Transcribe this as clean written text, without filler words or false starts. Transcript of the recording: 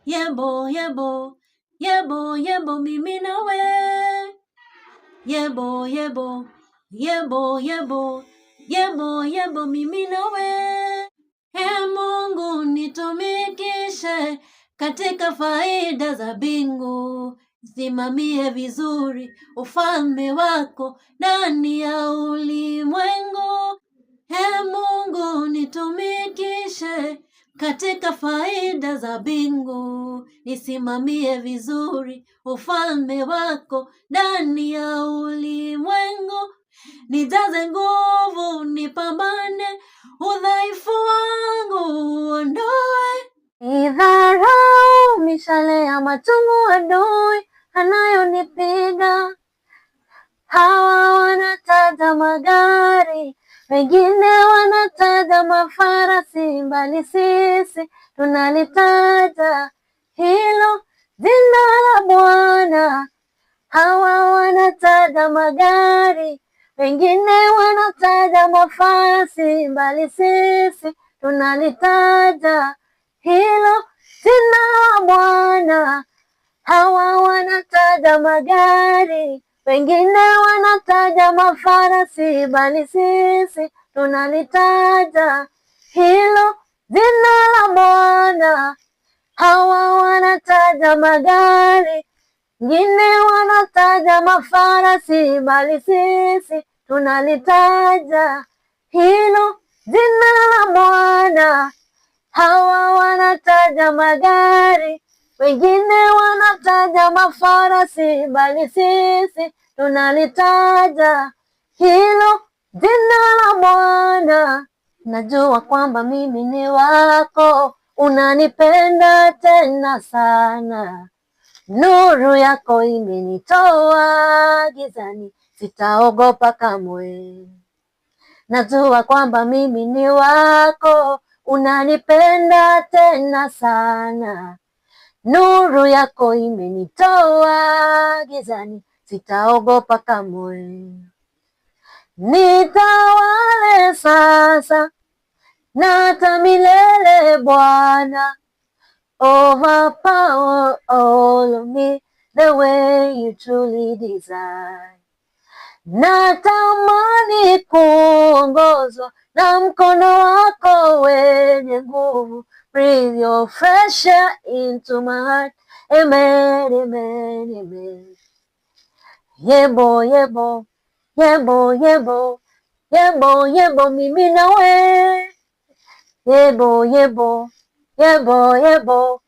Yebo, yebo, yebo, yebo, mimi nawe. Yebo, yebo, yebo, yebo, yebo, yebo, mimi nawe. Ee Mungu nitumikishe katika faida za mbingu, simamie vizuri ufalme wako ndani ya ulimwengu. Ee Mungu nitumikishe katika faida za mbingu, nisimamie vizuri ufalme wako ndani ya ulimwengu. Nijaze nguvu nipambane, udhaifu wangu uondoe. Nidharau mishale ya machungu adui anayonipiga. Hawa wanataja magari, wengine wanataja mafarasi, bali sisi tunalitaja hilo jina la Bwana. Hawa wanataja magari, wengine wanataja mafarasi, bali sisi tunalitaja hilo jina la Bwana. Hawa wanataja magari, wengine wanataja mafarasi, bali sisi tunalitaja hilo jina la Bwana. Hawa wanataja magari, wengine wanataja mafarasi, bali sisi tunalitaja hilo jina la Bwana. Hawa wanataja magari, wengine wanataja mafarasi, bali sisi tunalitaja hilo jina la Bwana. Najua kwamba mimi ni wako, unanipenda tena sana. Nuru yako imenitoa gizani, sitaogopa kamwe. Najua kwamba mimi ni wako, unanipenda tena sana. Nuru yako imenitoa gizani, sitaogopa kamwe. Nitawale sasa na hata milele Bwana. Overpower all of me the way you truly desire. Natamani kuongozwa na mkono wako wenye nguvu. Breathe your fresh air into my heart. Amen, amen, amen. Yebo, yebo, yebo, yebo, yebo, yebo, mimi nawe. Yebo, yebo, yebo, yebo,